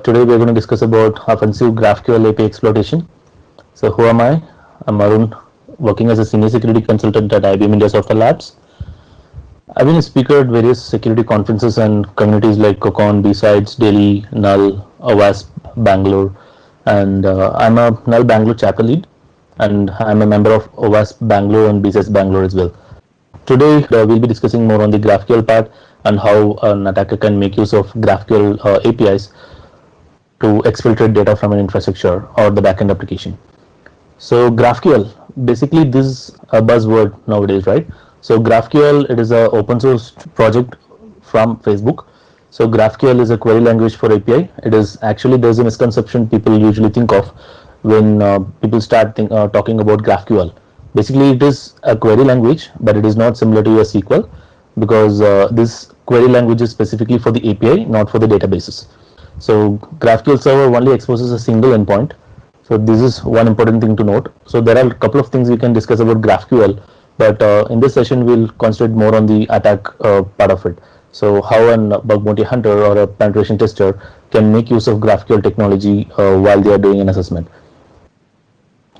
Today we're going to discuss about offensive GraphQL API exploitation. So who am I? I'm Arun, working as a senior security consultant at IBM India Software Labs. I've been a speaker at various security conferences and communities like Cocon, B-Sides, Delhi, Null, OWASP, Bangalore, and I'm a Null Bangalore chapter lead, and I'm a member of OWASP Bangalore and B-Sides Bangalore as well. Today we'll be discussing more on the GraphQL part and how an attacker can make use of GraphQL APIs to exfiltrate data from an infrastructure or the backend application. So GraphQL, basically this is a buzzword nowadays, right? So GraphQL, it is an open source project from Facebook. So GraphQL is a query language for API. It is actually, there's a misconception people usually think of when people start talking about GraphQL. Basically it is a query language, but it is not similar to a SQL because this query language is specifically for the API, not for the databases. So GraphQL server only exposes a single endpoint. So this is one important thing to note. So there are a couple of things we can discuss about GraphQL, but in this session we'll concentrate more on the attack part of it. So how a bug bounty hunter or a penetration tester can make use of GraphQL technology while they are doing an assessment.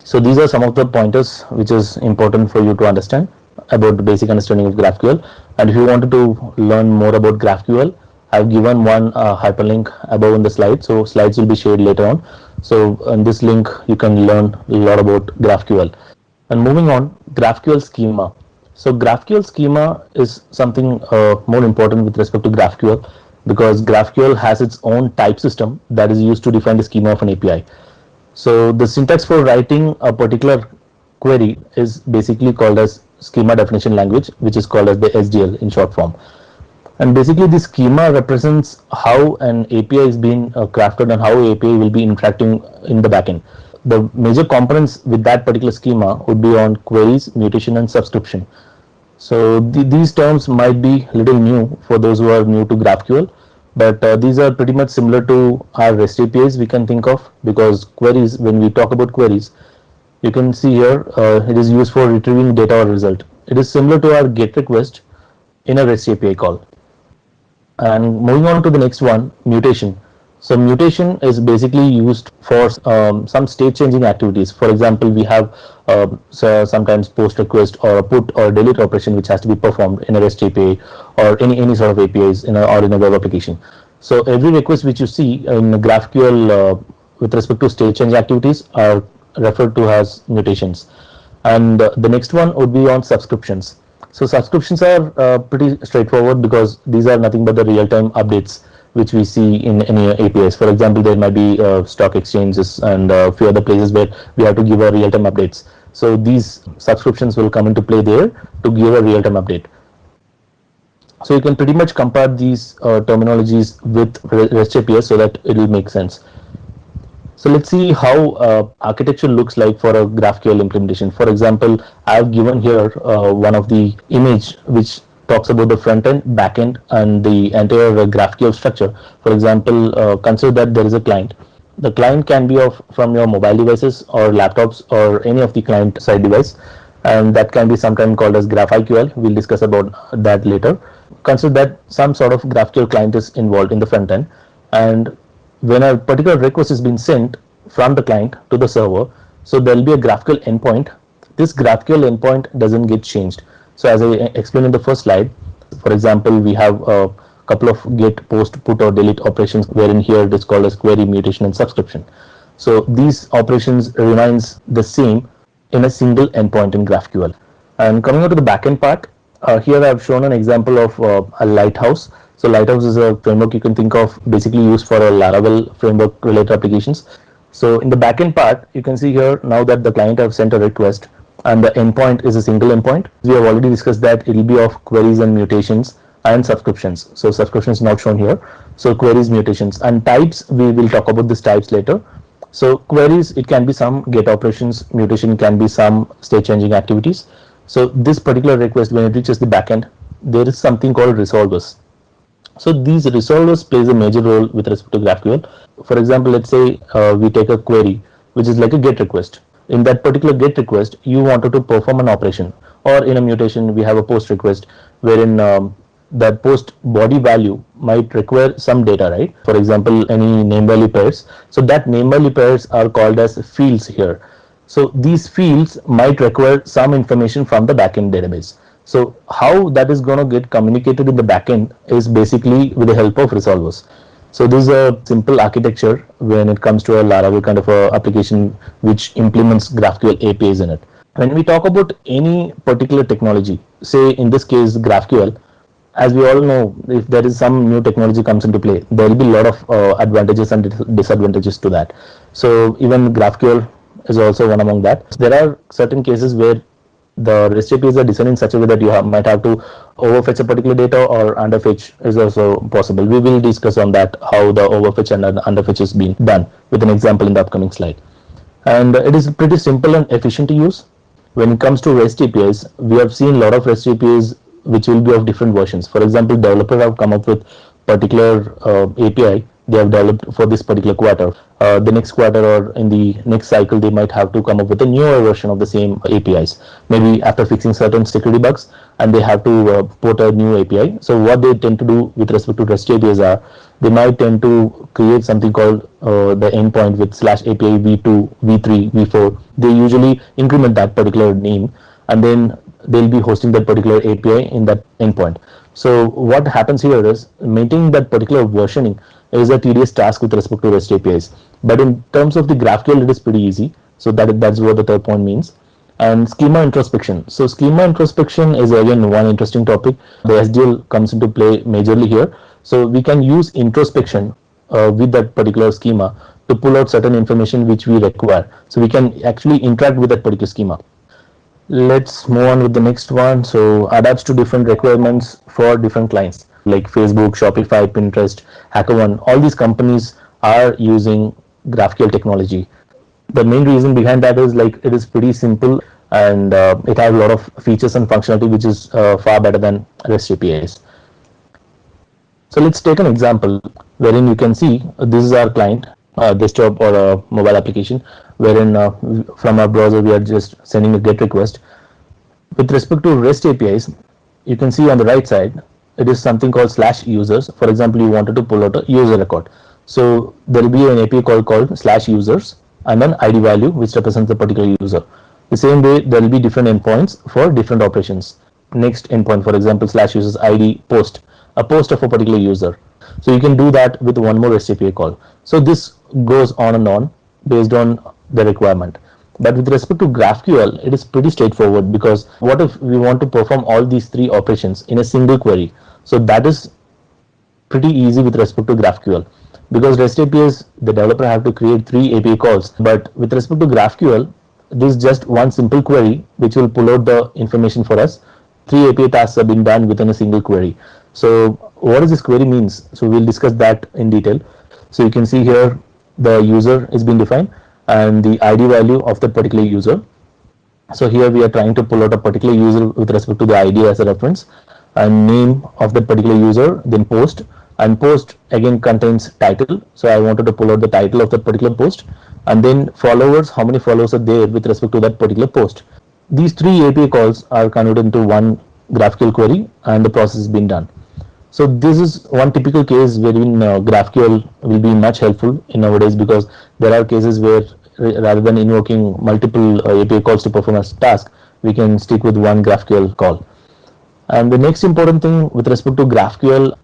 So these are some of the pointers which is important for you to understand about the basic understanding of GraphQL. And if you wanted to learn more about GraphQL, I've given one hyperlink above in the slide, so slides will be shared later on. So in this link you can learn a lot about GraphQL. And moving on, GraphQL schema. So GraphQL schema is something more important with respect to GraphQL because GraphQL has its own type system that is used to define the schema of an API. So the syntax for writing a particular query is basically called as schema definition language, which is called as the SDL in short form. And basically the schema represents how an API is being crafted and how API will be interacting in the backend. The major components with that particular schema would be on queries, mutation and subscription. So these terms might be a little new for those who are new to GraphQL, but these are pretty much similar to our REST APIs we can think of, because queries, when we talk about queries, you can see here it is used for retrieving data or result. It is similar to our GET request in a REST API call. And moving on to the next one, mutation. So mutation is basically used for some state changing activities. For example, we have so sometimes post request or a put or delete operation which has to be performed in a REST API or any sort of APIs in a web application. So every request which you see in GraphQL with respect to state change activities are referred to as mutations. And the next one would be on subscriptions. So subscriptions are pretty straightforward because these are nothing but the real-time updates which we see in any APIs. For example, there might be stock exchanges and a few other places where we have to give a real-time updates. So these subscriptions will come into play there to give a real-time update. So you can pretty much compare these terminologies with REST APIs so that it will make sense. So let's see how architecture looks like for a GraphQL implementation. For example, I've given here one of the image which talks about the front end, back end, and the entire GraphQL structure. For example, consider that there is a client. The client can be from your mobile devices or laptops or any of the client side device, and that can be sometimes called as GraphQL. We'll discuss about that later. Consider that some sort of GraphQL client is involved in the front end, and when a particular request is being sent from the client to the server, so there will be a GraphQL endpoint. This GraphQL endpoint doesn't get changed. So as I explained in the first slide, for example, we have a couple of get, post, put or delete operations, wherein here it is called as query, mutation and subscription. So these operations remains the same in a single endpoint in GraphQL. And coming on to the backend part, here I have shown an example of a Lighthouse. So Lighthouse is a framework you can think of basically used for a Laravel framework related applications. So in the backend part, you can see here now that the client have sent a request and the endpoint is a single endpoint. We have already discussed that it will be of queries and mutations and subscriptions. So subscriptions not shown here. So queries, mutations and types, we will talk about these types later. So queries, it can be some get operations, mutation can be some state changing activities. So this particular request, when it reaches the backend, there is something called resolvers. So these resolvers plays a major role with respect to GraphQL. For example, let's say we take a query which is like a GET request. In that particular GET request, you wanted to perform an operation, or in a mutation, we have a POST request wherein that post body value might require some data, right? For example, any name value pairs. So that name value pairs are called as fields here. So these fields might require some information from the backend database. So how that is going to get communicated in the backend is basically with the help of resolvers. So this is a simple architecture when it comes to a Laravel kind of a application which implements GraphQL APIs in it. When we talk about any particular technology, say in this case GraphQL, as we all know, if there is some new technology comes into play, there will be a lot of advantages and disadvantages to that. So even GraphQL is also one among that. There are certain cases where the REST APIs are designed in such a way that you might have to overfetch a particular data, or underfetch is also possible. We will discuss on that, how the overfetch and underfetch is being done with an example in the upcoming slide. And it is pretty simple and efficient to use. When it comes to REST APIs, we have seen a lot of REST APIs which will be of different versions. For example, developers have come up with particular API they have developed for this particular quarter. The next quarter or in the next cycle, they might have to come up with a newer version of the same APIs. Maybe after fixing certain security bugs, and they have to put a new API. So what they tend to do with respect to REST APIs are, they might tend to create something called the endpoint with /API v2, v3, v4. They usually increment that particular name, and then they'll be hosting that particular API in that endpoint. So what happens here is, maintaining that particular versioning is a tedious task with respect to REST APIs. But in terms of the GraphQL, it is pretty easy. So that's what the third point means. And schema introspection. So schema introspection is again one interesting topic. The SDL comes into play majorly here. So we can use introspection with that particular schema to pull out certain information which we require. So we can actually interact with that particular schema. Let's move on with the next one. So adapts to different requirements for different clients like Facebook, Shopify, Pinterest, HackerOne. All these companies are using GraphQL technology. The main reason behind that is, like, it is pretty simple, and it has a lot of features and functionality which is far better than REST APIs. So let's take an example wherein you can see this is our client, desktop or a mobile application, wherein from our browser we are just sending a GET request. With respect to REST APIs, you can see on the right side, it is something called /users. For example, you wanted to pull out a user record. So there will be an API called /users and an ID value which represents the particular user. The same way, there will be different endpoints for different operations. Next endpoint, for example, /users ID post, a post of a particular user. So you can do that with one more REST API call. So this goes on and on based on the requirement. But with respect to GraphQL, it is pretty straightforward, because what if we want to perform all these three operations in a single query? So that is pretty easy with respect to GraphQL, because REST APIs, the developer have to create 3 API calls. But with respect to GraphQL, this is just one simple query which will pull out the information for us. 3 API tasks have been done within a single query. So what does this query means? So we'll discuss that in detail. So you can see here the user is being defined and the ID value of that particular user. So here we are trying to pull out a particular user with respect to the ID as a reference, and name of that particular user, then post, and post again contains title. So I wanted to pull out the title of that particular post, and then followers, how many followers are there with respect to that particular post. These 3 API calls are converted into one GraphQL query, and the process has been done. So this is one typical case wherein GraphQL will be much helpful in nowadays, because there are cases where rather than invoking multiple API calls to perform a task, we can stick with one GraphQL call. And the next important thing with respect to GraphQL,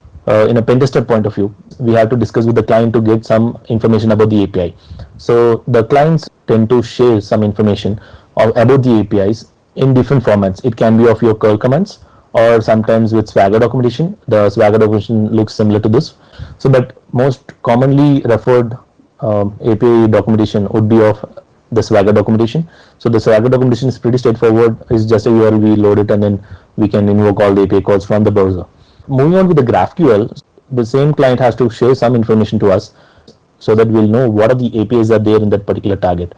in a pentester point of view, we have to discuss with the client to get some information about the API. So the clients tend to share some information about the APIs in different formats. It can be of your curl commands, or sometimes with Swagger documentation. The Swagger documentation looks similar to this. So but most commonly referred API documentation would be of the Swagger documentation. So the Swagger documentation is pretty straightforward. It's just a URL, we load it, and then we can invoke all the API calls from the browser. Moving on with the GraphQL, the same client has to share some information to us so that we'll know what are the APIs that are there in that particular target.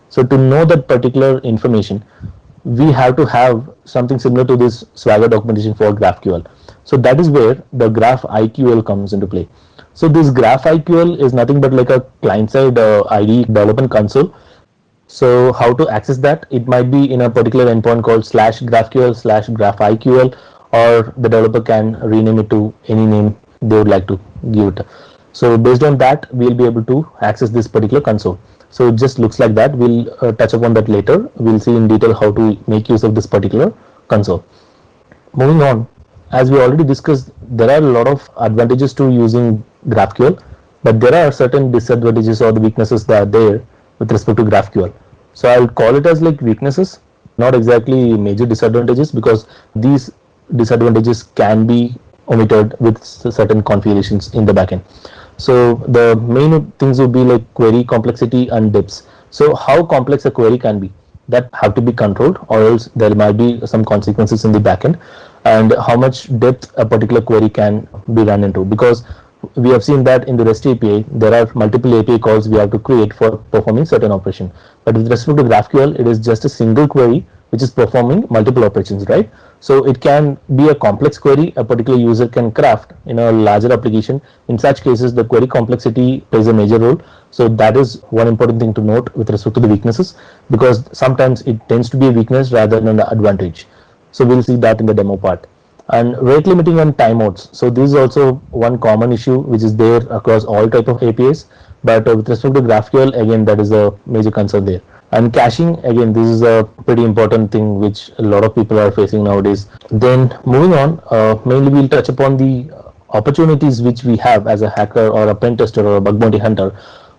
So to know that particular information, we have to have something similar to this Swagger documentation for GraphQL. So that is where the GraphIQL comes into play. So this GraphIQL is nothing but like a client-side ID development console. So how to access that? It might be in a particular endpoint called /GraphQL/GraphIQL, or the developer can rename it to any name they would like to give it. So based on that, we'll be able to access this particular console. So it just looks like that. We'll touch upon that later. We'll see in detail how to make use of this particular console. Moving on, as we already discussed, there are a lot of advantages to using GraphQL, but there are certain disadvantages or the weaknesses that are there with respect to GraphQL. So I'll call it as like weaknesses, not exactly major disadvantages, because these disadvantages can be omitted with certain configurations in the backend. So the main things would be like query complexity and depths. So how complex a query can be, that have to be controlled, or else there might be some consequences in the backend, and how much depth a particular query can be run into, because we have seen that in the REST API there are multiple API calls we have to create for performing certain operation. But with respect to GraphQL, it is just a single query which is performing multiple operations, right? So it can be a complex query a particular user can craft in a larger application. In such cases, the query complexity plays a major role. So that is one important thing to note with respect to the weaknesses, because sometimes it tends to be a weakness rather than an advantage. So we'll see that in the demo part. And rate limiting and timeouts. So this is also one common issue which is there across all type of APIs. But with respect to GraphQL, again, that is a major concern there. And caching, again, this is a pretty important thing which a lot of people are facing nowadays. Then moving on, mainly we'll touch upon the opportunities which we have as a hacker or a pen tester or a bug bounty hunter.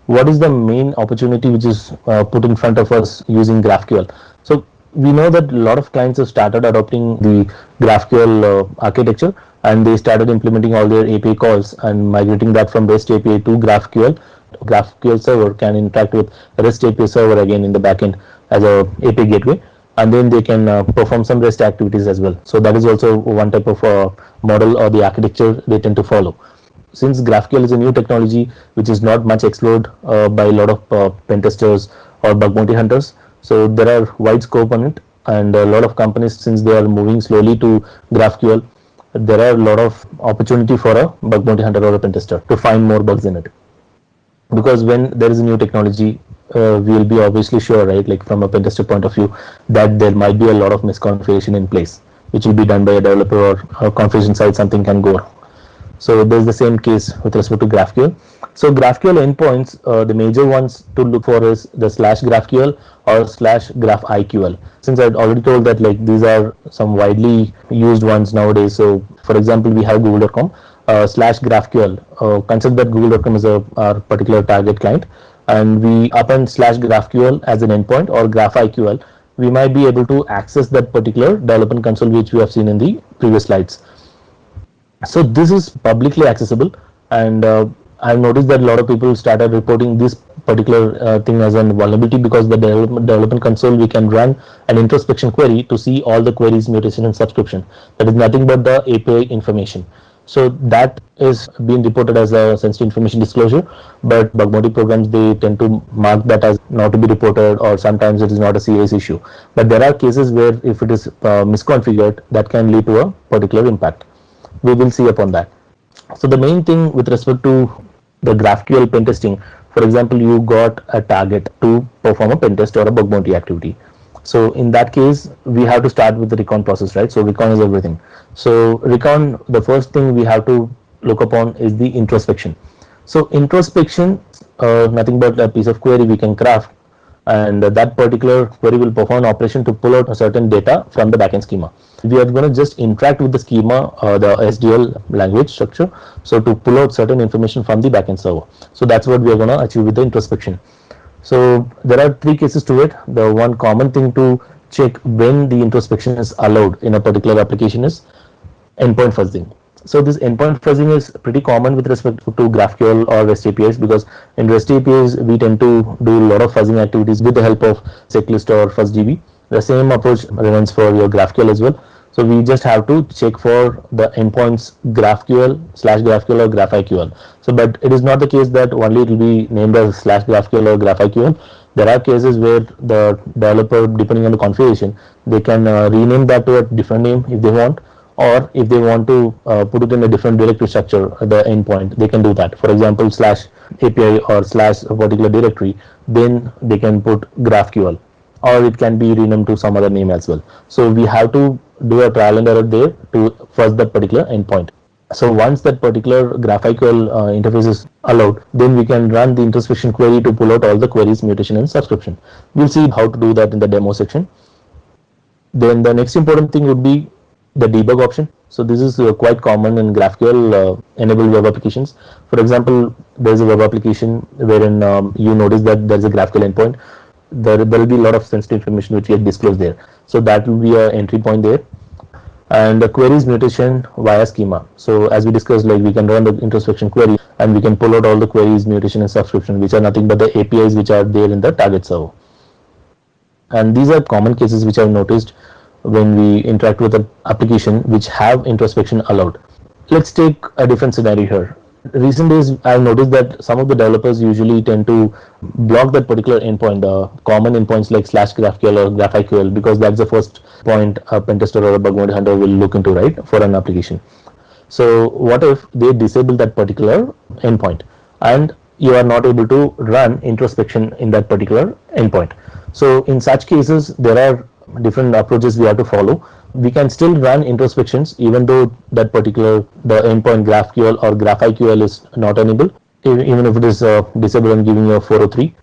What is the main opportunity which is put in front of us using GraphQL? So we know that a lot of clients have started adopting the GraphQL architecture, and they started implementing all their API calls and migrating that from REST API to GraphQL. GraphQL server can interact with REST API server again in the backend as a API gateway, and then they can perform some REST activities as well. So that is also one type of model or the architecture they tend to follow. Since GraphQL is a new technology which is not much explored by a lot of pen testers or bug bounty hunters, so there are wide scope on it, and a lot of companies, since they are moving slowly to GraphQL, there are a lot of opportunity for a bug bounty hunter or a pen tester to find more bugs in it. Because when there is a new technology, we will be obviously sure, right, like from a pen tester point of view, that there might be a lot of misconfiguration in place, which will be done by a developer, or configuration side something can go wrong. So there's the same case with respect to GraphQL. So GraphQL endpoints, the major ones to look for is the slash GraphQL or slash GraphIQL. Since I already told that like these are some widely used ones nowadays. So for example, we have google.com slash GraphQL. Consider that google.com is our particular target client, and we append slash GraphQL as an endpoint or GraphIQL. We might be able to access that particular development console which we have seen in the previous slides. So this is publicly accessible, and I've noticed that a lot of people started reporting this particular thing as a vulnerability, because the development console, we can run an introspection query to see all the queries, mutation and subscription. That is nothing but the API information. So that is being reported as a sensitive information disclosure, but bug bounty programs, they tend to mark that as not to be reported, or sometimes it is not a serious issue. But there are cases where if it is misconfigured, that can lead to a particular impact. We will see upon that. So the main thing with respect to the GraphQL pen testing, for example, you got a target to perform a pen test or a bug bounty activity. So in that case, we have to start with the recon process, right? So recon is everything. So recon, the first thing we have to look upon is the introspection. So introspection, nothing but a piece of query we can craft, and that particular query will perform an operation to pull out a certain data from the backend schema. We are going to just interact with the schema, the SDL language structure, so to pull out certain information from the backend server. So that's what we are going to achieve with the introspection. So there are three cases to it. The one common thing to check when the introspection is allowed in a particular application is endpoint fuzzing. So this endpoint fuzzing is pretty common with respect to GraphQL or REST APIs, because in REST APIs we tend to do a lot of fuzzing activities with the help of checklist or fuzzDB. The same approach remains for your GraphQL as well. So we just have to check for the endpoints GraphQL, slash GraphQL or GraphIQL. So but it is not the case that only it will be named as slash GraphQL or GraphIQL. There are cases where the developer, depending on the configuration, they can rename that to a different name if they want, or if they want to put it in a different directory structure, the endpoint, they can do that. For example, slash API or slash a particular directory, then they can put GraphQL, or it can be renamed to some other name as well. So we have to do a trial and error there to to first that particular endpoint. So once that particular GraphQL interface is allowed, then we can run the introspection query to pull out all the queries, mutation and subscription. We'll see how to do that in the demo section. Then the next important thing would be the debug option. So this is quite common in GraphQL enabled web applications. For example, there is a web application wherein you notice that there is a GraphQL endpoint. There will be a lot of sensitive information which get disclosed there. So that will be an entry point there. And the queries mutation via schema. So as we discussed, like we can run the introspection query and we can pull out all the queries, mutation and subscription, which are nothing but the APIs which are there in the target server. And these are common cases which I've noticed when we interact with an application which have introspection allowed. Let's take a different scenario here. Recent days I've noticed that some of the developers usually tend to block that particular endpoint, common endpoints like /GraphQL or GraphQL, because that's the first point a pen tester or a bug bounty hunter will look into, right, for an application. So what if they disable that particular endpoint and you are not able to run introspection in that particular endpoint? So in such cases, there are different approaches we have to follow. We can still run introspections even though that particular the endpoint GraphQL or GraphQL is not enabled, even if it is disabled and giving you a 403.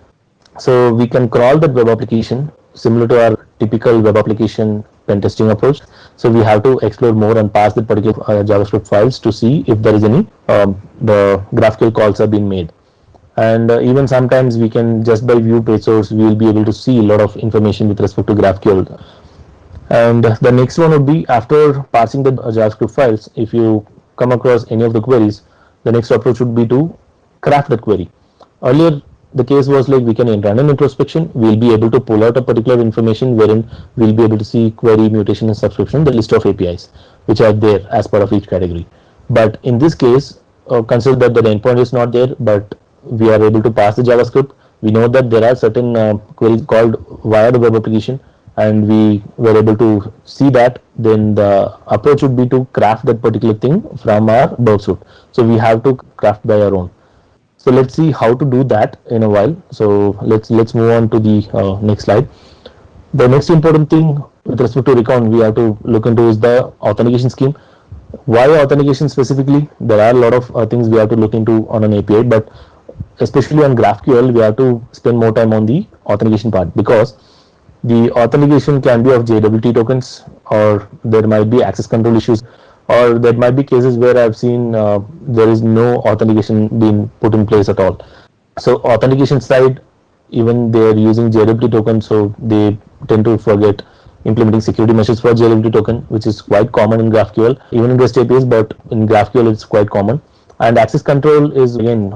So we can crawl that web application similar to our typical web application pen testing approach. So we have to explore more and parse the particular JavaScript files to see if there is any the GraphQL calls are being made. And even sometimes we can, just by view page source, we will be able to see a lot of information with respect to GraphQL. And the next one would be, after parsing the JavaScript files, if you come across any of the queries, the next approach would be to craft that query. Earlier the case was like we can run an introspection, we'll be able to pull out a particular information wherein we'll be able to see query, mutation and subscription, the list of APIs which are there as part of each category. But in this case, consider that the endpoint is not there, but we are able to parse the JavaScript. We know that there are certain queries called via the web application, and we were able to see that. Then the approach would be to craft that particular thing from our dev suite. So we have to craft by our own. So let's see how to do that in a while. So let's move on to the next slide. The next important thing with respect to Recon we have to look into is the authentication scheme. Why authentication specifically? There are a lot of things we have to look into on an API, but especially on GraphQL we have to spend more time on the authentication part, because the authentication can be of JWT tokens, or there might be access control issues, or there might be cases where I've seen there is no authentication being put in place at all. So authentication side, even they're using JWT token, so they tend to forget implementing security measures for JWT token, which is quite common in GraphQL, even in REST APIs, but in GraphQL it's quite common. And access control is again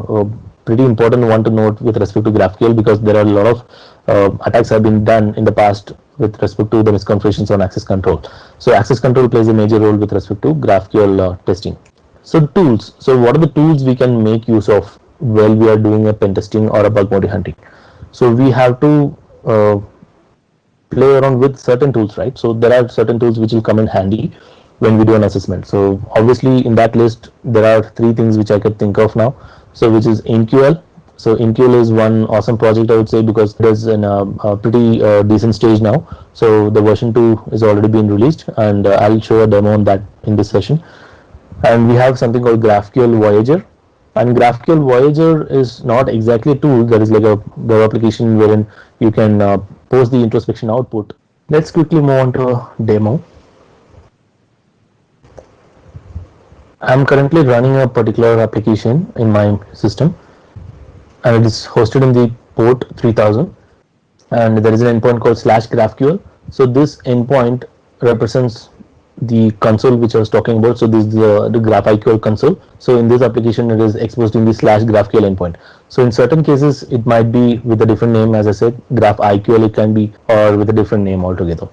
pretty important one to note with respect to GraphQL, because there are a lot of attacks have been done in the past with respect to the misconfigurations on access control. So access control plays a major role with respect to GraphQL testing. So tools. So what are the tools we can make use of while we are doing a pen testing or a bug bounty hunting? So we have to play around with certain tools, right? So there are certain tools which will come in handy when we do an assessment. So obviously in that list there are three things which I could think of now. So which is InQL. So InQL is one awesome project, I would say, because it is in a pretty decent stage now. So the version 2 is already been released, and I'll show a demo on that in this session. And we have something called GraphQL Voyager. And GraphQL Voyager is not exactly a tool. There is like a web application wherein you can post the introspection output. Let's quickly move on to a demo. I'm currently running a particular application in my system, and it is hosted in the port 3000, and there is an endpoint called /GraphQL. So this endpoint represents the console which I was talking about. So this is the GraphQL console. So in this application it is exposed in the /GraphQL endpoint. So in certain cases it might be with a different name, as I said, GraphQL it can be, or with a different name altogether.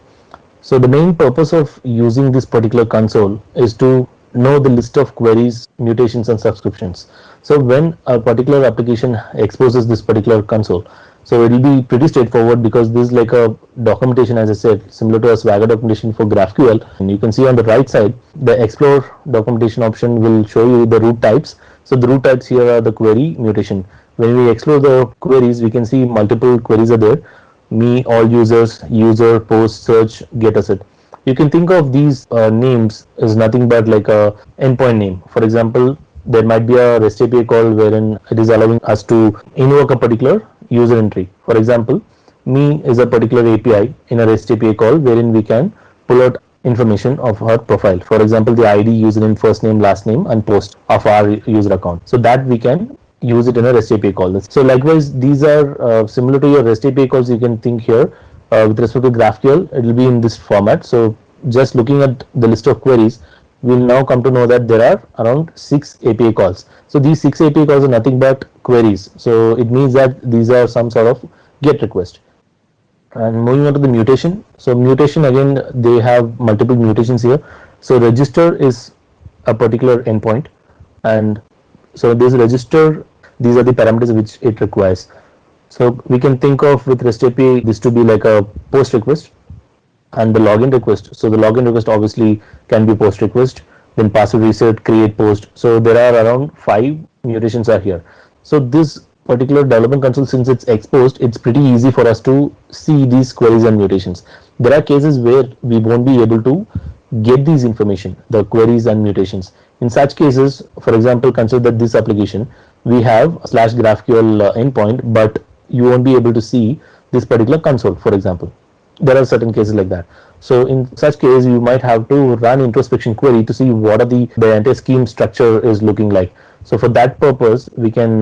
So the main purpose of using this particular console is to know the list of queries, mutations and subscriptions. So when a particular application exposes this particular console, so it will be pretty straightforward, because this is like a documentation, as I said, similar to a Swagger documentation for GraphQL. And you can see on the right side, the explore documentation option will show you the root types. So the root types here are the query, mutation. When we explore the queries, we can see multiple queries are there: me, all users, user, post, search, get asset. You can think of these names as nothing but like a endpoint name. For example, there might be a REST API call wherein it is allowing us to invoke a particular user entry. For example, me is a particular API in a REST API call wherein we can pull out information of our profile. For example, the ID, username, first name, last name, and post of our user account. So that we can use it in a REST API call. So likewise, these are similar to your REST API calls. You can think here with respect to GraphQL, it will be in this format. So just looking at the list of queries, we'll now come to know that there are around 6 API calls. So these 6 API calls are nothing but queries. So it means that these are some sort of GET request. And moving on to the mutation. So mutation, again, they have multiple mutations here. So register is a particular endpoint, and so this register, these are the parameters which it requires. So we can think of with REST API this to be like a post request and the login request. So the login request obviously can be post request, then password reset, create post. So there are around 5 mutations are here. So this particular development console, since it's exposed, it's pretty easy for us to see these queries and mutations. There are cases where we won't be able to get these information, the queries and mutations. In such cases, for example, consider that this application, we have a slash GraphQL endpoint, but you won't be able to see this particular console, for example. There are certain cases like that. So in such case, you might have to run introspection query to see what are the entire scheme structure is looking like. So for that purpose, we can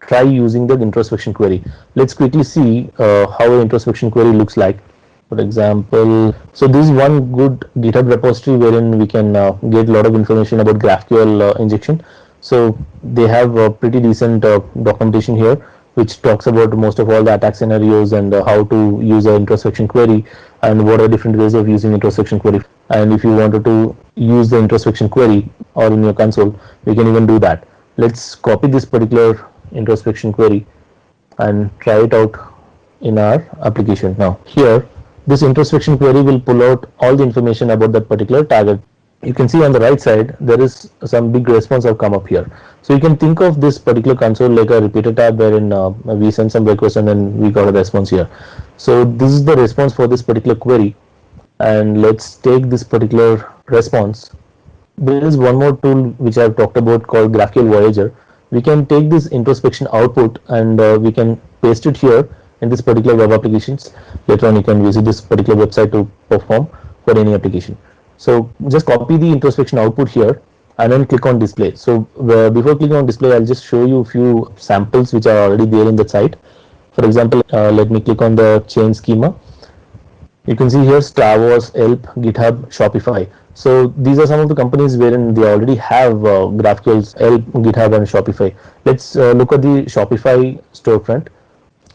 try using the introspection query. Let's quickly see how an introspection query looks like. For example, so this is one good GitHub repository wherein we can get a lot of information about GraphQL injection. So they have a pretty decent documentation here which talks about most of all the attack scenarios and how to use an introspection query and what are different ways of using introspection query. And if you wanted to use the introspection query or in your console, we can even do that. Let's copy this particular introspection query and try it out in our application. Now here, this introspection query will pull out all the information about that particular target. You can see on the right side there is some big response have come up here. So you can think of this particular console like a repeater tab wherein we send some request and then we got a response here. So this is the response for this particular query, and let's take this particular response. There is one more tool which I've talked about called GraphQL Voyager. We can take this introspection output and we can paste it here in this particular web applications. Later on you can visit this particular website to perform for any application. So just copy the introspection output here and then click on display. So before clicking on display, I'll just show you a few samples which are already there in the site. For example, let me click on the chain schema. You can see here Star Wars, Elp, GitHub, Shopify. So these are some of the companies wherein they already have GraphQL's Elp, GitHub, and Shopify. Let's look at the Shopify storefront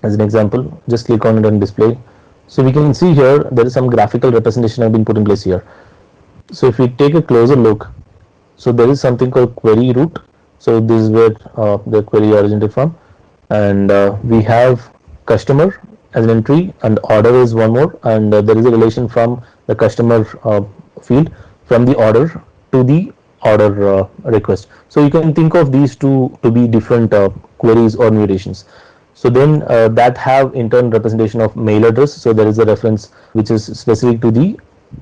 as an example. Just click on it and display. So we can see here there is some graphical representation have been put in place here. So if we take a closer look, so there is something called query root. So this is where the query originated from, and we have customer as an entry and order is one more, and there is a relation from the customer field from the order to the order request. So you can think of these two to be different queries or mutations. So then that have internal representation of mail address. So there is a reference which is specific to the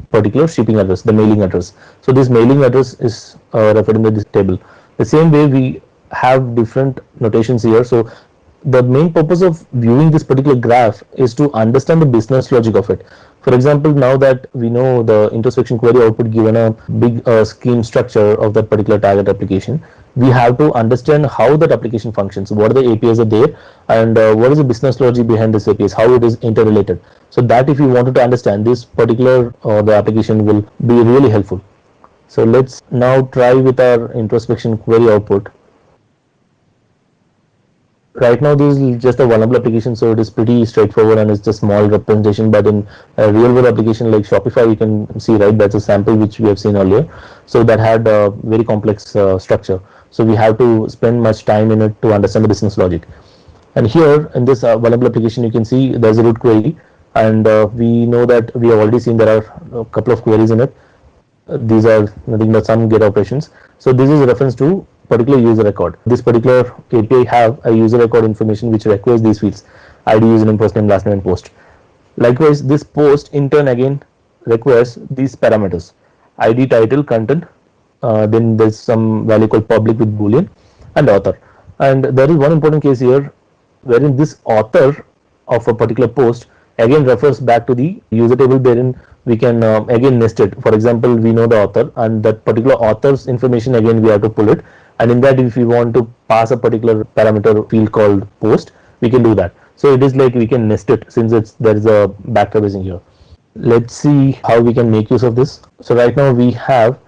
particular shipping address, the mailing address. So this mailing address is referred in this table. The same way we have different notations here. So the main purpose of viewing this particular graph is to understand the business logic of it. For example, now that we know the introspection query output given a big scheme structure of that particular target application, we have to understand how that application functions, what are the APIs are there, and what is the business logic behind this APIs, how it is interrelated. So that if you wanted to understand this particular the application will be really helpful. So let's now try with our introspection query output. Right now this is just a vulnerable application, so it is pretty straightforward and it's just small representation, but in a real world application like Shopify, you can see, right, that's a sample which we have seen earlier. So that had a very complex structure, so we have to spend much time in it to understand the business logic. And here in this vulnerable application, you can see there's a root query, and we know that we have already seen there are a couple of queries in it. These are nothing but some GET operations. So this is a reference to particular user record. This particular API have a user record information which requires these fields: ID, username, first name, last name, and post. Likewise, this post in turn again requires these parameters: ID, title, content. Then there's some value called public with boolean, and author. And there is one important case here, wherein this author of a particular post again refers back to the user table, wherein we can again nest it. For example, we know the author, and that particular author's information again we have to pull it, and in that if we want to pass a particular parameter field called post, we can do that. So it is like we can nest it, since it's there is a backtracing here. Let's see how we can make use of this. So right now we have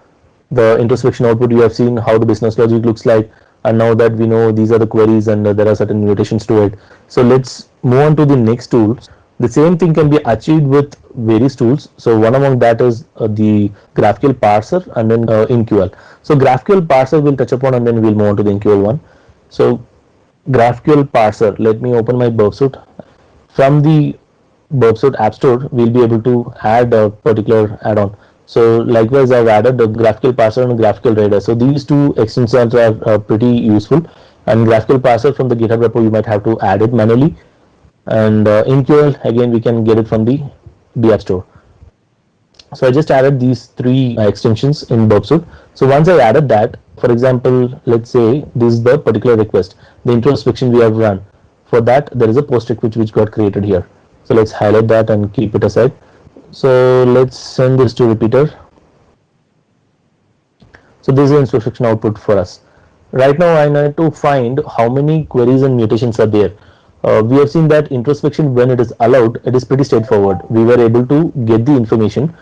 the introspection output. You have seen how the business logic looks like, and now that we know these are the queries and there are certain mutations to it, so let's move on to the next tool. The same thing can be achieved with various tools. So one among that is the GraphQL parser, and then InQL. So GraphQL parser we'll touch upon, and then we'll move on to the InQL one. So GraphQL parser, let me open my burp suite. From the burp suite app store, we'll be able to add a particular add-on. So likewise, I've added the GraphQL parser and GraphQL Radar. So these two extensions are pretty useful. And GraphQL parser from the GitHub repo, you might have to add it manually. And InQL, again, we can get it from the App Store. So I just added these three extensions in burp suite. So once I added that, for example, let's say this is the particular request, the introspection we have run. For that, there is a post request which got created here. So let's highlight that and keep it aside. So let's send this to repeater. So this is the introspection output for us. Right now I need to find how many queries and mutations are there. We have seen that introspection, when it is allowed, it is pretty straightforward. We were able to get the information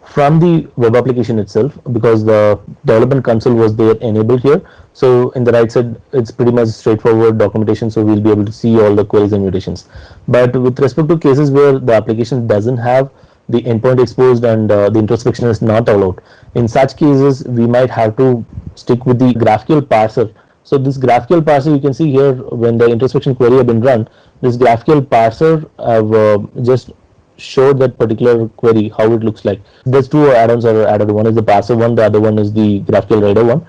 from the web application itself, because the development console was there enabled here. So in the right side, it's pretty much straightforward documentation, so we'll be able to see all the queries and mutations. But with respect to cases where the application doesn't have the endpoint exposed and the introspection is not allowed, in such cases we might have to stick with the GraphQL parser. So this GraphQL parser, you can see here, when the introspection query have been run, this GraphQL parser have just showed that particular query, how it looks like. There's two add-ons are added. One is the parser one, the other one is the GraphQL Radar one.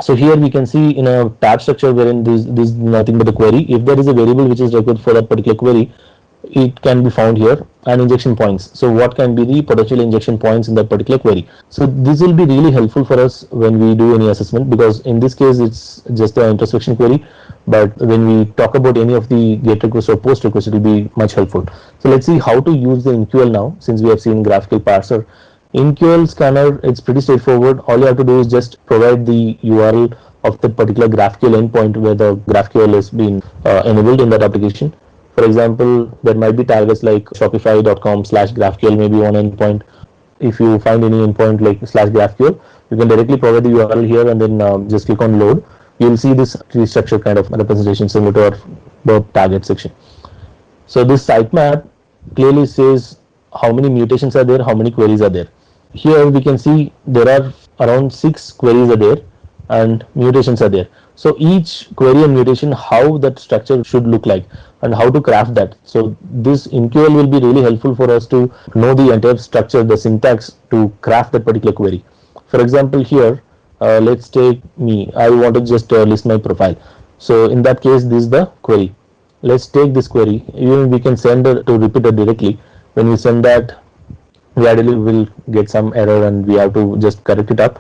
So here we can see in a tab structure, wherein this is nothing but the query. If there is a variable which is required for that particular query, it can be found here, and injection points. So what can be the potential injection points in that particular query? So this will be really helpful for us when we do any assessment, because in this case it's just the introspection query, but when we talk about any of the GET request or POST request, it will be much helpful. So let's see how to use the InQL now, since we have seen GraphQL parser. InQL scanner, it's pretty straightforward. All you have to do is just provide the URL of the particular GraphQL endpoint where the GraphQL is being enabled in that application. For example, there might be targets like shopify.com/GraphQL, maybe one endpoint. If you find any endpoint like /GraphQL, you can directly provide the URL here, and then just click on load. You'll see this tree structure kind of representation similar to our burp target section. So this sitemap clearly says how many mutations are there, how many queries are there. Here we can see there are around 6 queries are there and mutations are there. So each query and mutation, how that structure should look like and how to craft that. So this InQL will be really helpful for us to know the entire structure, the syntax to craft that particular query. For example, here, let's take me. I want to just list my profile. So in that case, this is the query. Let's take this query. Even we can send to repeater directly. When we send that, we ideally will get some error and we have to just correct it up.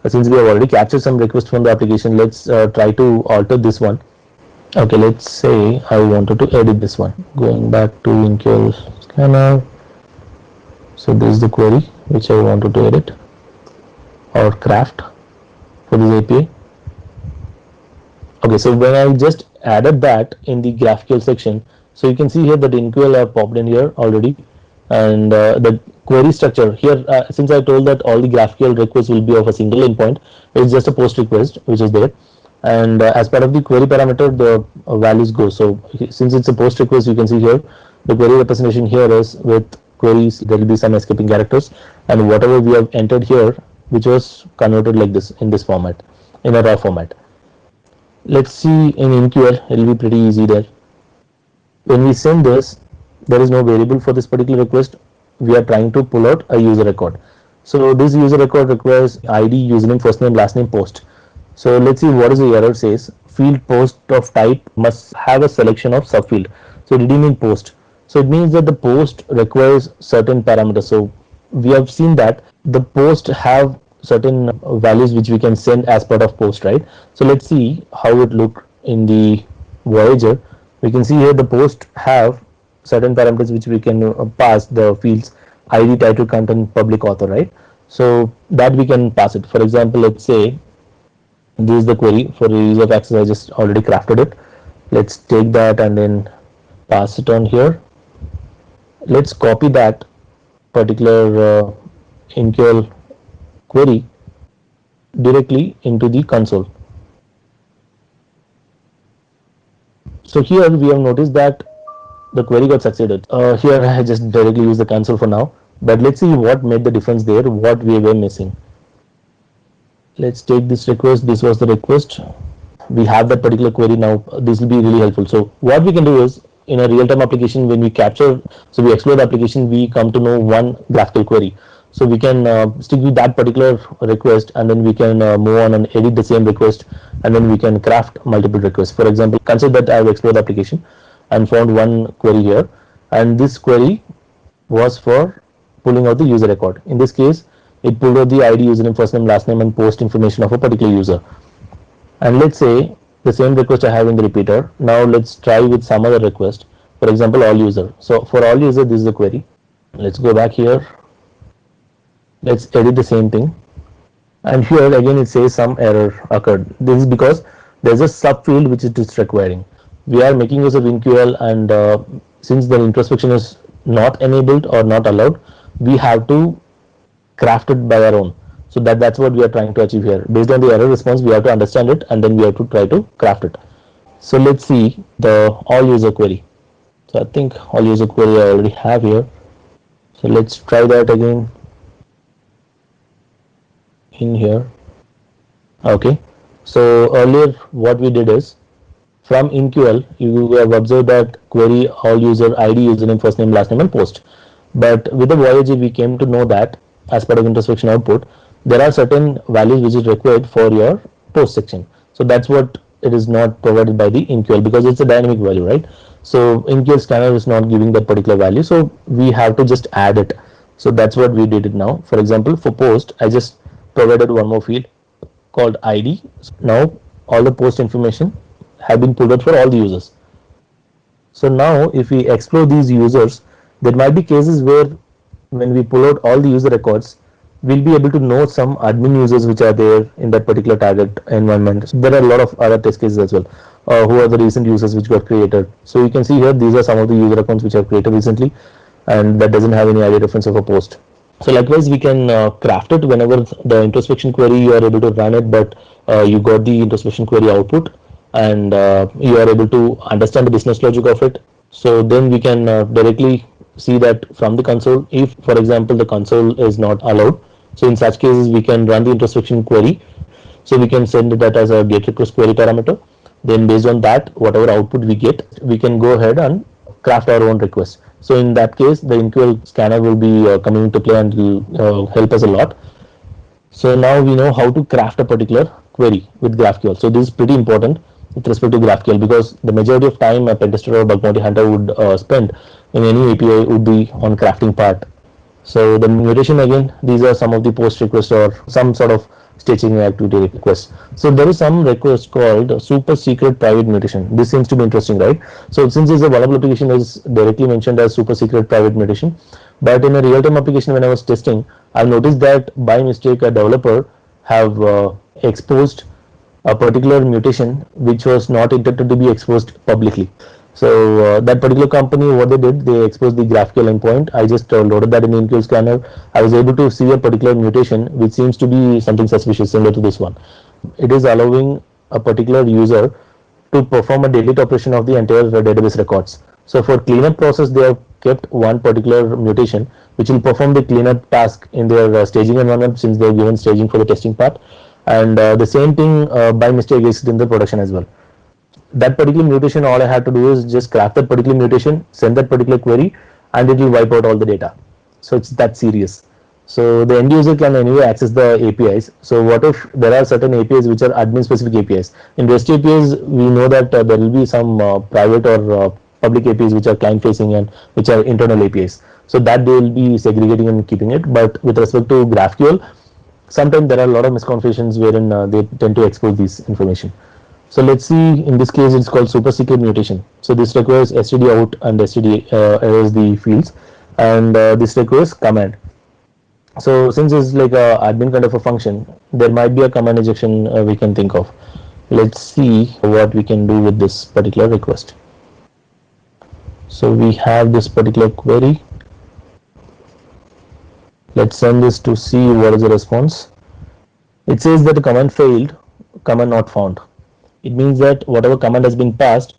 Since we have already captured some request from the application, let's try to alter this one. Okay, let's say I wanted to edit this one. Going back to InQL scanner. So this is the query which I wanted to edit or craft for this API. Okay, so when I just added that in the GraphQL section, so you can see here that InQL have popped in here already, and the query structure here, since I told that all the GraphQL requests will be of a single endpoint, it's just a post request which is there, and as part of the query parameter, the values go. So since it's a post request, you can see here the query representation here is with queries. There will be some escaping characters, and whatever we have entered here, which was converted like this in this format, in a raw format. Let's see in InQL, it will be pretty easy there. When we send this, there is no variable for this particular request. We are trying to pull out a user record. So this user record requires ID, username, first name, last name, post. So let's see what is the error says. Field post of type must have a selection of subfield. So did you mean post? So it means that the post requires certain parameters. So we have seen that the post have certain values which we can send as part of post, right? So let's see how it look in the Voyager. We can see here the post have certain parameters which we can pass the fields id, title, content, public, author, right? So that we can pass it. For example, let's say this is the query for the ease of access. I just already crafted it. Let's take that and then pass it on here. Let's copy that particular MQL query directly into the console. So here we have noticed that the query got succeeded. Here I just directly use the console for now, but let's see what made the difference there, what we were missing. Let's take this request. This was the request. We have that particular query now. This will be really helpful. So what we can do is, in a real-time application, when we capture, so we explore the application, we come to know one GraphQL query. So we can stick with that particular request, and then we can move on and edit the same request, and then we can craft multiple requests. For example, consider that I have explored the application and found one query here, and this query was for pulling out the user record. In this case, it pulled out the ID, username, first name, last name, and post information of a particular user. And let's say the same request I have in the repeater. Now let's try with some other request. For example, all user. So for all user, this is the query. Let's go back here. Let's edit the same thing. And here again it says some error occurred. This is because there's a subfield which it is requiring. We are making use of InQL, and since the introspection is not enabled or not allowed, we have to craft it by our own. So that's what we are trying to achieve here. Based on the error response, we have to understand it, and then we have to try to craft it. So let's see the all user query. So I think all user query I already have here. So let's try that again in here. Okay. So earlier what we did is, from InQL, you have observed that query all user ID, username, first name, last name, and post. But with the Voyager, we came to know that as part of introspection output, there are certain values which is required for your post section. So that's what it is not provided by the InQL, because it's a dynamic value, right? So InQL scanner is not giving that particular value, so we have to just add it. So that's what we did it now. For example, for post, I just provided one more field called ID. Now all the post information have been pulled out for all the users. So now if we explore these users, there might be cases where when we pull out all the user records, we'll be able to know some admin users which are there in that particular target environment. So there are a lot of other test cases as well. Who are the recent users which got created? So you can see here, these are some of the user accounts which are created recently, and that doesn't have any ID reference of a post. So likewise, we can craft it whenever the introspection query you are able to run it, but you got the introspection query output, and you are able to understand the business logic of it. So then we can directly see that from the console. If, for example, the console is not allowed, so in such cases we can run the introspection query. So we can send that as a get request query parameter. Then based on that, whatever output we get, we can go ahead and craft our own request. So in that case, the InQL scanner will be coming into play and will help us a lot. So now we know how to craft a particular query with GraphQL. So this is pretty important with respect to GraphQL, because the majority of time a pen tester or bug bounty hunter would spend in any API would be on crafting part. So the mutation, again, these are some of the post requests or some sort of staging activity requests. So there is some request called super secret private mutation. This seems to be interesting, right? So since it's a vulnerable application, is directly mentioned as super secret private mutation, but in a real-time application when I was testing, I've noticed that by mistake a developer have exposed a particular mutation which was not intended to be exposed publicly. So that particular company, what they did, they exposed the GraphQL endpoint. I just loaded that in the InQL scanner. I was able to see a particular mutation which seems to be something suspicious, similar to this one. It is allowing a particular user to perform a delete operation of the entire database records. So for cleanup process, they have kept one particular mutation which will perform the cleanup task in their staging environment, since they have given staging for the testing part. And the same thing by mistake exists in the production as well. That particular mutation, all I had to do is just craft that particular mutation, send that particular query, and it will wipe out all the data. So it's that serious. So the end user can anyway access the APIs. So what if there are certain APIs which are admin specific APIs? In REST APIs, we know that there will be some private or public APIs which are client facing and which are internal APIs. So that they will be segregating and keeping it. But with respect to GraphQL, sometimes there are a lot of misconfigurations wherein they tend to expose this information. So let's see, in this case it's called super secret mutation. So this requires std out and std errors the fields, and this requires command. So since it's like a admin kind of a function, there might be a command injection we can think of. Let's see what we can do with this particular request. So we have this particular query. Let's send this to see what is the response. It says that the command failed, command not found. It means that whatever command has been passed,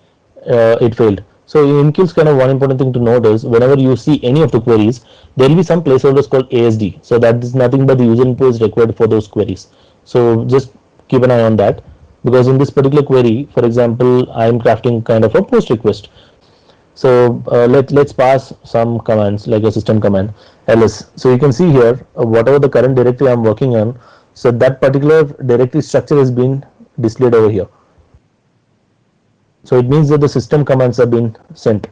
it failed. So in MQL scanner, one important thing to note is whenever you see any of the queries, there will be some placeholders called ASD. So that is nothing but the user input is required for those queries. So just keep an eye on that, because in this particular query, for example, I am crafting kind of a post request. So let's pass some commands like a system command ls. So you can see here whatever the current directory I'm working on, so that particular directory structure has been displayed over here. So it means that the system commands have been sent.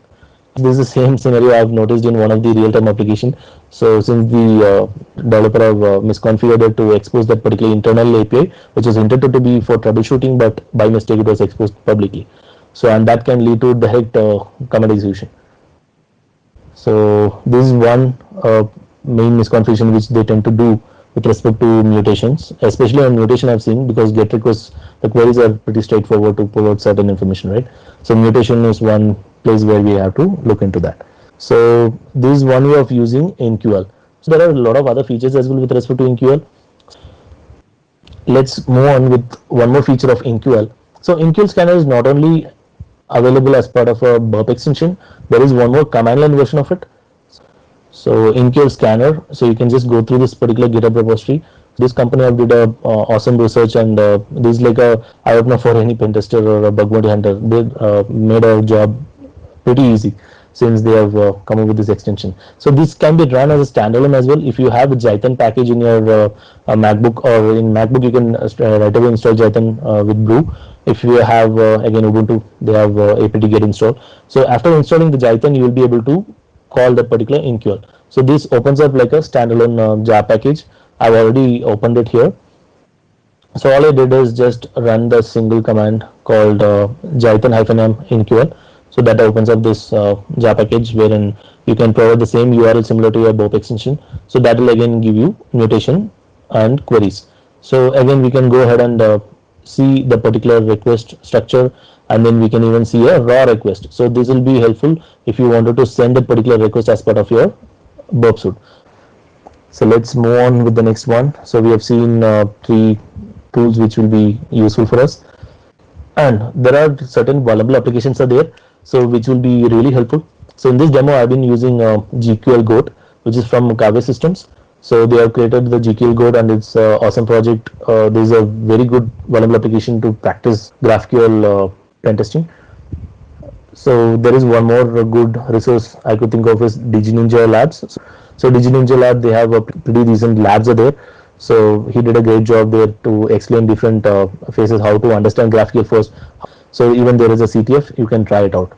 This is the same scenario I've noticed in one of the real-time application. So since the developer have misconfigured it to expose that particular internal API, which is intended to be for troubleshooting, but by mistake it was exposed publicly. So and that can lead to direct command execution. So this is one main misconfiguration which they tend to do with respect to mutations, especially on mutation I've seen, because GET requests, the queries are pretty straightforward to pull out certain information, right? So mutation is one place where we have to look into that. So this is one way of using NQL. So there are a lot of other features as well with respect to NQL. Let's move on with one more feature of NQL. So NQL scanner is not only available as part of a burp extension, there is one more command line version of it. So NQL scanner, so you can just go through this particular GitHub repository. This company have did a awesome research, and this is like a eye opener for any pen tester or a bug bounty hunter. They made our job pretty easy since they have come up with this extension. So this can be run as a standalone as well. If you have a Jython package in your MacBook, or in MacBook you can right away install Jython with Brew. If you have again Ubuntu, they have apt-get installed. So after installing the Jython, you will be able to call that particular NQL. So this opens up like a standalone jar package. I've already opened it here. So all I did is just run the single command called Jython-m NQL. So that opens up this jar package wherein you can provide the same URL similar to your burp extension. So that will again give you mutation and queries. So again we can go ahead and see the particular request structure, and then we can even see a raw request. So this will be helpful if you wanted to send a particular request as part of your burp suite. So let's move on with the next one. So we have seen 3 tools which will be useful for us, and there are certain vulnerable applications are there, so which will be really helpful. So in this demo I've been using GQL Goat, which is from Kaveh Systems. So they have created the GQL Goat, and it's an awesome project. This is a very good vulnerable application to practice GraphQL pen testing. So there is one more good resource I could think of is DigiNinja Labs. So DigiNinja Lab, they have a pretty decent labs are there. So he did a great job there to explain different phases, how to understand GraphQL first. So even there is a CTF, you can try it out.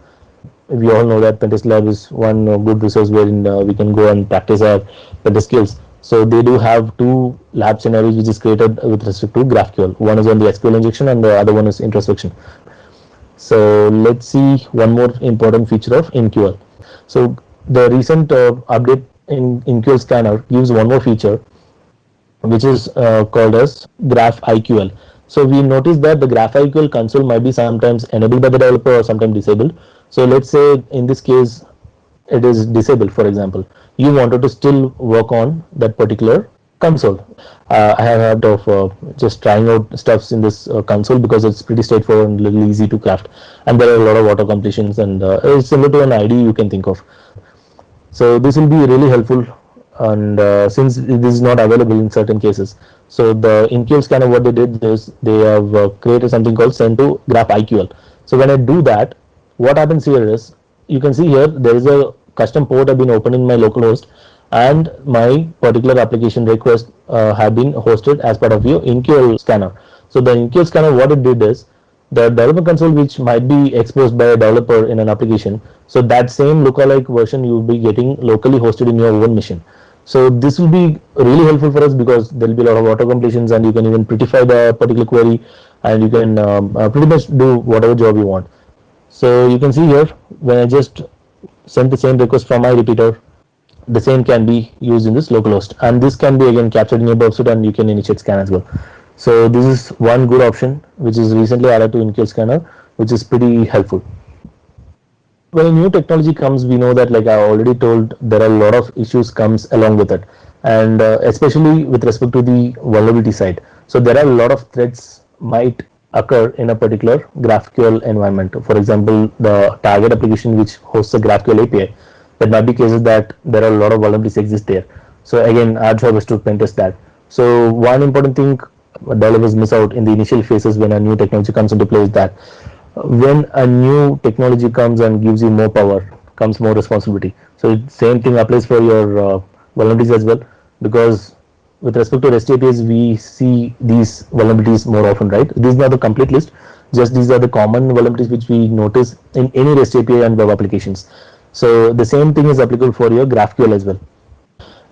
We all know that Pentest Lab is one good resource wherein we can go and practice our Pentest skills. So they do have 2 lab scenarios which is created with respect to GraphQL. One is on the SQL injection and the other one is introspection. So let's see one more important feature of NQL. So the recent update in NQL scanner gives one more feature which is called as GraphIQL. So we noticed that the GraphIQL console might be sometimes enabled by the developer or sometimes disabled. So let's say in this case it is disabled, for example. You wanted to still work on that particular console. I have heard of just trying out stuffs in this console because it's pretty straightforward and little easy to craft, and there are a lot of auto completions, and it's similar to an IDE you can think of. So this will be really helpful, and since this is not available in certain cases, so the NQL scanner, what they did is they have created something called send to GraphIQL. So when I do that, what happens here is you can see here there is a custom port have been opened in my localhost, and my particular application request have been hosted as part of your NQL scanner. So the NQL scanner, what it did is the developer console which might be exposed by a developer in an application, so that same lookalike version you will be getting locally hosted in your own machine. So this will be really helpful for us because there will be a lot of auto completions, and you can even prettify the particular query, and you can pretty much do whatever job you want. So you can see here, when I just send the same request from my repeater, the same can be used in this localhost, and this can be again captured in your burp suite, and you can initiate scan as well. So this is one good option which is recently added to in-queue scanner, which is pretty helpful. When a new technology comes, we know that, like I already told, there are a lot of issues comes along with it, and especially with respect to the vulnerability side. So there are a lot of threats might occur in a particular GraphQL environment. For example, the target application which hosts a GraphQL API, there might be cases that there are a lot of vulnerabilities exist there. So again, our job is to pen test that. So one important thing developers miss out in the initial phases when a new technology comes into play is that when a new technology comes and gives you more power, comes more responsibility. So same thing applies for your vulnerabilities as well, because with respect to REST APIs, we see these vulnerabilities more often, right? These are not the complete list, just these are the common vulnerabilities which we notice in any REST API and web applications. So the same thing is applicable for your GraphQL as well.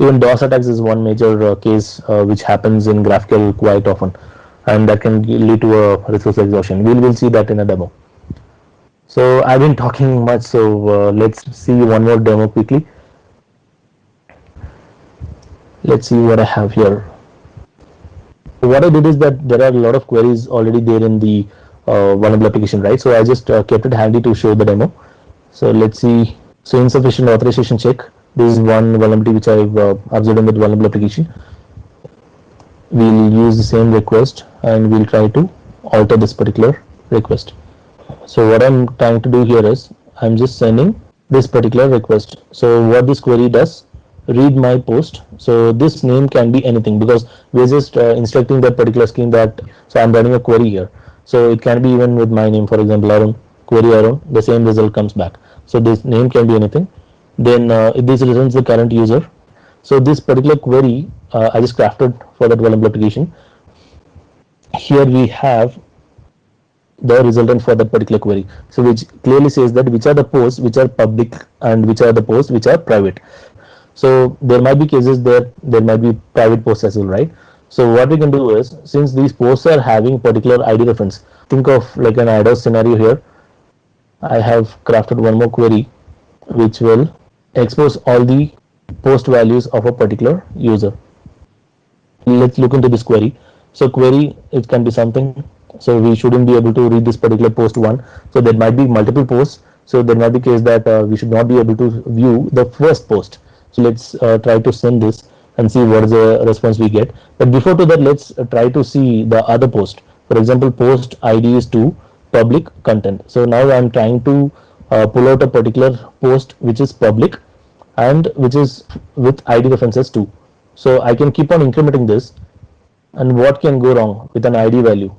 Even DOS attacks is one major case which happens in GraphQL quite often, and that can lead to a resource exhaustion. We'll see that in a demo. So I've been talking much, so let's see one more demo quickly. Let's see what I have here. What I did is that there are a lot of queries already there in the vulnerable application, right? So I just kept it handy to show the demo. So let's see. So insufficient authorization check. This is one vulnerability which I've observed in the vulnerable application. We'll use the same request and we'll try to alter this particular request. So what I'm trying to do here is I'm just sending this particular request. So what this query does, read my post. So this name can be anything because we're just instructing that particular scheme that, so I'm running a query here. So it can be even with my name, for example, Arun, query Arun, the same result comes back. So this name can be anything. Then this returns the current user. So this particular query I just crafted for that vulnerable application. Here we have the resultant for that particular query. So which clearly says that which are the posts which are public and which are the posts which are private. So there might be cases there might be private posts as well, right? So what we can do is, since these posts are having particular ID reference, think of like an IDOS scenario here. I have crafted one more query which will expose all the post values of a particular user. Let's look into this query. So query, it can be something. So we shouldn't be able to read this particular post one. So there might be multiple posts. So there might be case that we should not be able to view the first post. So let's try to send this and see what is the response we get. But before to that, let's try to see the other post. For example, post ID is to public content. So now I'm trying to pull out a particular post which is public and which is with ID references too. So I can keep on incrementing this, and what can go wrong with an ID value?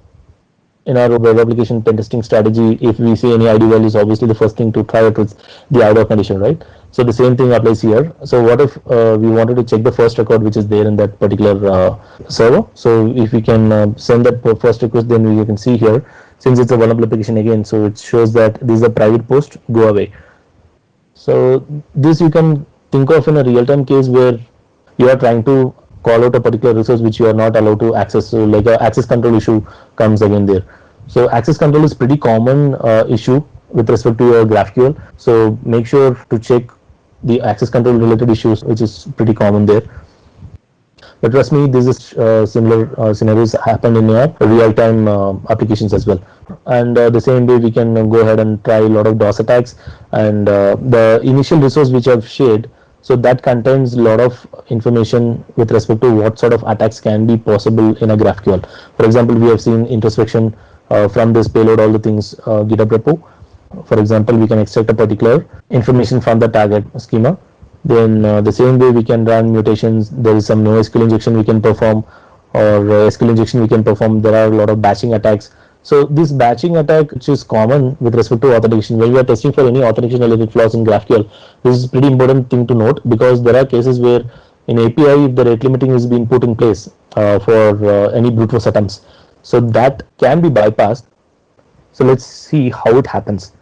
In our web application pen testing strategy, if we see any ID values, obviously the first thing to try it is the IDO condition, right? So the same thing applies here. So what if we wanted to check the first record which is there in that particular server? So if we can send that first request, then we can see here, since it's a vulnerable application again, so it shows that this is a private post, go away. So this you can think of in a real-time case where you are trying to call out a particular resource which you are not allowed to access. So like a access control issue comes again there. So access control is pretty common issue with respect to your GraphQL. So make sure to check the access control related issues, which is pretty common there. But trust me, this is similar scenarios happen in your real-time applications as well. And the same way we can go ahead and try a lot of DOS attacks, and the initial resource which I've shared, so that contains a lot of information with respect to what sort of attacks can be possible in a GraphQL. For example, we have seen introspection from this payload, all the things, GitHub repo. For example, we can extract a particular information from the target schema. Then the same way we can run mutations. There is some NoSQL injection we can perform, or SQL injection we can perform. There are a lot of batching attacks. So this batching attack, which is common with respect to authentication, when we are testing for any authentication related flaws in GraphQL, this is a pretty important thing to note, because there are cases where in API, if the rate limiting is being put in place for any brute force attempts, so that can be bypassed. So let's see how it happens.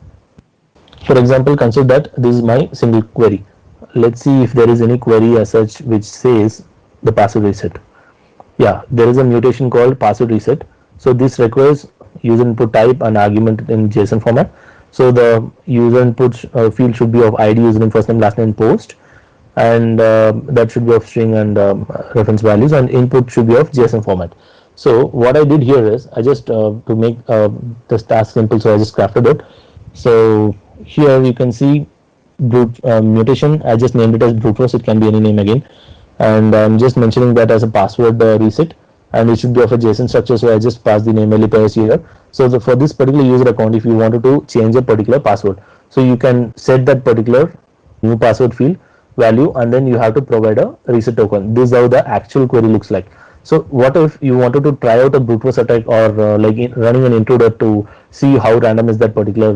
For example, consider that this is my single query. Let's see if there is any query as such which says the password reset. Yeah, there is a mutation called password reset. So this requires user input type and argument in JSON format. So the user input field should be of ID, username, first name, last name, post, and that should be of string and reference values, and input should be of JSON format. So what I did here is I just to make this task simple, so I just crafted it. So here you can see brute mutation. I just named it as brute force. It can be any name again, and I'm just mentioning that as a password reset, and it should be of a JSON structure. So I just pass the name LPS here. So for this particular user account, if you wanted to change a particular password, so you can set that particular new password field value, and then you have to provide a reset token. This is how the actual query looks like. So what if you wanted to try out a brute force attack, or running an intruder to see how random is that particular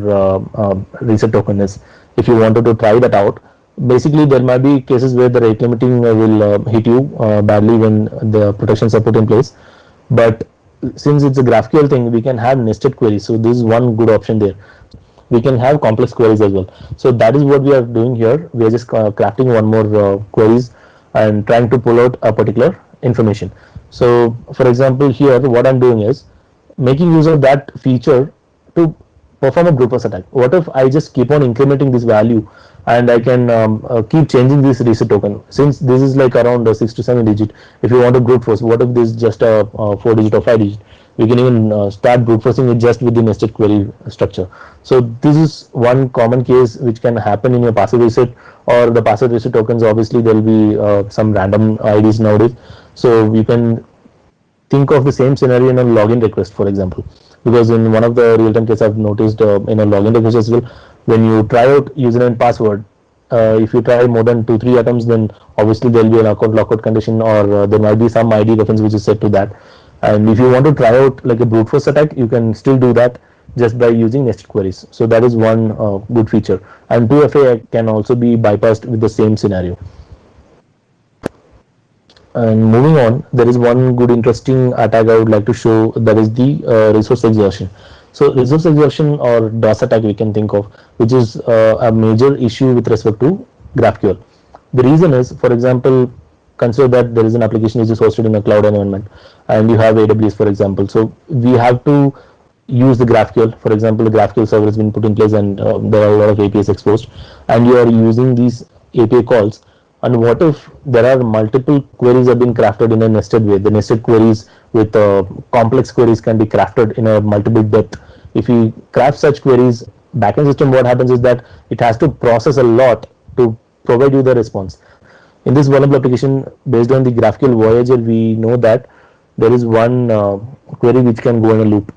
reset token is? If you wanted to try that out, basically there might be cases where the rate limiting will hit you badly when the protections are put in place. But since it's a GraphQL thing, we can have nested queries. So this is one good option there. We can have complex queries as well. So that is what we are doing here. We are just crafting one more queries and trying to pull out a particular information. So for example, here what I'm doing is making use of that feature to perform a brute force attack. What if I just keep on incrementing this value, and I can keep changing this reset token? Since this is like around 6 to 7 digit, if you want to brute force, what if this is just a 4 digit or 5 digit? We can even start brute forcing it just with the nested query structure. So this is one common case which can happen in your password reset, or the password reset tokens. Obviously there will be some random IDs nowadays, so you can think of the same scenario in a login request, for example, because in one of the real-time cases I've noticed in a login request as well, when you try out username and password, if you try more than 2-3 attempts, then obviously there will be an account lockout condition, or there might be some ID reference which is set to that. And if you want to try out like a brute force attack, you can still do that just by using nested queries. So that is one good feature, and 2FA can also be bypassed with the same scenario. And moving on, there is one good interesting attack I would like to show, that is the resource exhaustion. So resource exhaustion, or DOS attack, we can think of, which is a major issue with respect to GraphQL. The reason is, for example, consider that there is an application which is hosted in a cloud environment, and you have AWS, for example. So we have to use the GraphQL. For example, the GraphQL server has been put in place, and there are a lot of APIs exposed, and you are using these API calls. And what if there are multiple queries have been crafted in a nested way? The nested queries with complex queries can be crafted in a multiple depth. If you craft such queries, backend system, what happens is that it has to process a lot to provide you the response. In this vulnerable application, based on the GraphQL Voyager, we know that there is one query which can go in a loop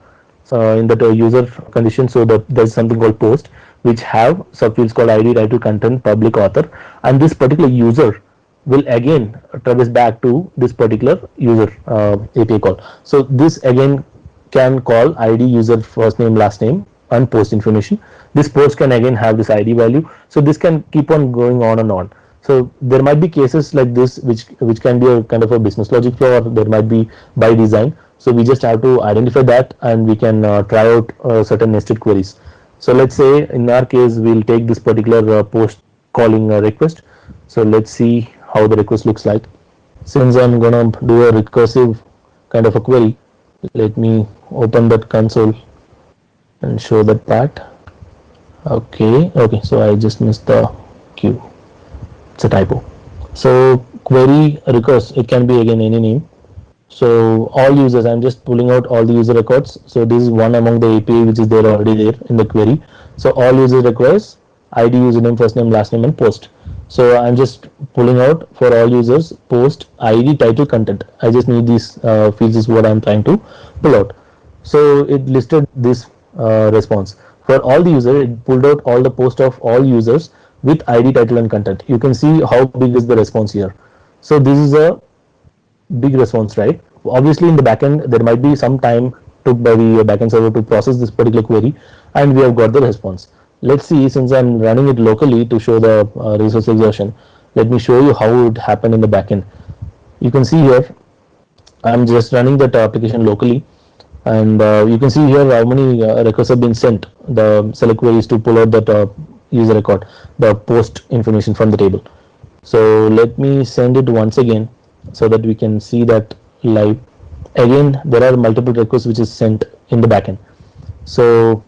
in that user condition. So that there's something called post, which have subfields called ID, title, content, public, author, and this particular user will again traverse back to this particular user API call. So this again can call ID, user, first name, last name, and post information. This post can again have this ID value. So this can keep on going on and on. So there might be cases like this which can be a kind of a business logic flaw, or there might be by design. So we just have to identify that, and we can try out certain nested queries. So let's say in our case, we'll take this particular post calling request. So let's see how the request looks like. Since I'm gonna do a recursive kind of a query, let me open that console and show that part. Okay, so I just missed the queue. It's a typo. So query recurse, it can be again any name. So all users, I'm just pulling out all the user records. So this is one among the API which is there already there in the query. So all user requires ID, username, first name, last name, and post. So I'm just pulling out for all users post, ID, title, content. I just need these fields is what I'm trying to pull out. So it listed this response. For all the users, it pulled out all the post of all users with ID, title, and content. You can see how big is the response here. So this is a big response, right? Obviously in the backend there might be some time took by the backend server to process this particular query, and we have got the response. Let's see, since I'm running it locally to show the resource exhaustion, let me show you how it happened in the backend. You can see here I'm just running that application locally, And you can see here how many records have been sent. The select query is to pull out that user record, the post information from the table. So let me send it once again so that we can see that live. Again, there are multiple requests which is sent in the backend. So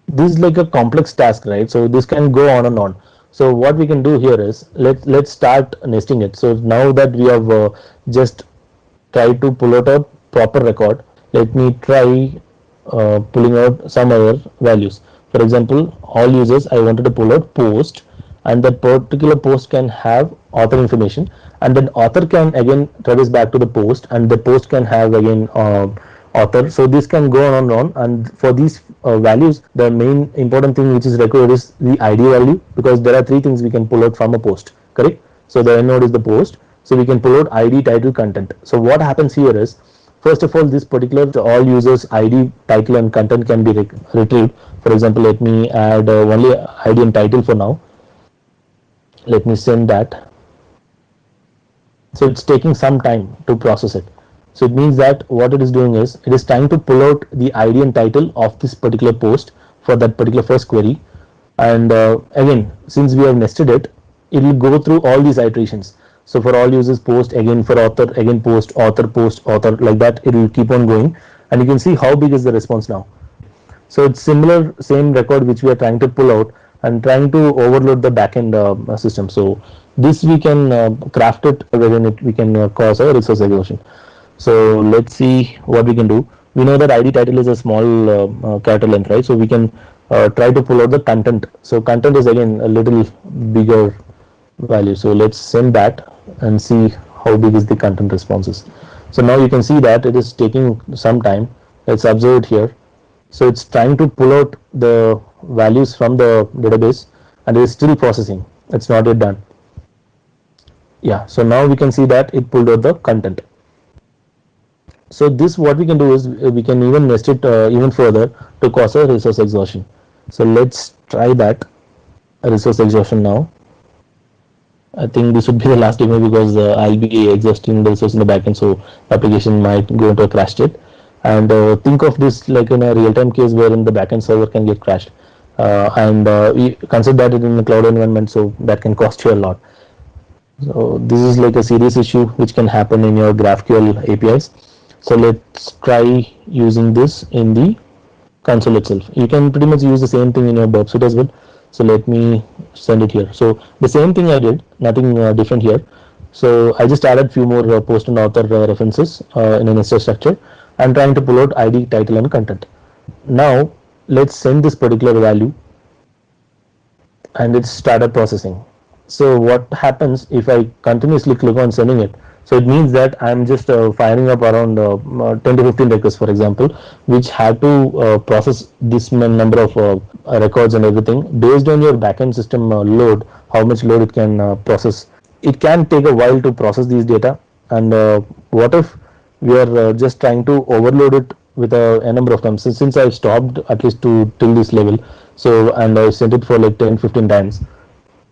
this is like a complex task, right? So this can go on and on. So what we can do here is let's start nesting it. So now that we have just tried to pull out a proper record, let me try pulling out some other values. For example, all users, I wanted to pull out post, and that particular post can have author information, and then author can again traverse back to the post, and the post can have again author. So this can go on and on. And for these values, the main important thing which is required is the id value, because there are three things we can pull out from a post, correct? So the end node is the post, so we can pull out id, title, content. So what happens here is, first of all, this particular all users id, title and content can be retrieved. For example, let me add only id and title for now. Let me send that. So it's taking some time to process it. So it means that what it is doing is it is trying to pull out the id and title of this particular post for that particular first query. And again, since we have nested it, it will go through all these iterations. So for all users post, again for author, again post, author, like that it will keep on going. And you can see how big is the response now. So it's similar, same record which we are trying to pull out and trying to overload the backend system. So this we can craft it wherein we can cause a resource exhaustion. So let's see what we can do. We know that id title is a small character length, right? So we can try to pull out the content. So content is again a little bigger value. So let's send that and see how big is the content responses. So now you can see that it is taking some time. Let's observe it here. So it's trying to pull out the values from the database, and it is still processing. It's not yet done. Yeah, so now we can see that it pulled out the content. So this, what we can do is we can even nest it even further to cause a resource exhaustion. So let's try that resource exhaustion now. I think this would be the last demo, because I'll be exhausting the resource in the backend, so the application might go into a crash state. And think of this like in a real-time case wherein the backend server can get crashed, and we consider that it in a cloud environment, so that can cost you a lot. So this is like a serious issue which can happen in your GraphQL APIs. So let's try using this in the console itself. You can pretty much use the same thing in your burp suite as well. So let me send it here. So the same thing I did, nothing different here. So I just added few more post and author references in a nested structure. I'm trying to pull out id, title and content. Now let's send this particular value, and it's started processing. So what happens if I continuously click on sending it? So it means that I'm just firing up around 10 to 15 requests, for example, which have to process this number of records and everything based on your backend system load, how much load it can process. It can take a while to process these data. And what if we are just trying to overload it with a number of times? Since I've stopped at least to till this level, so, and I sent it for like 10-15 times,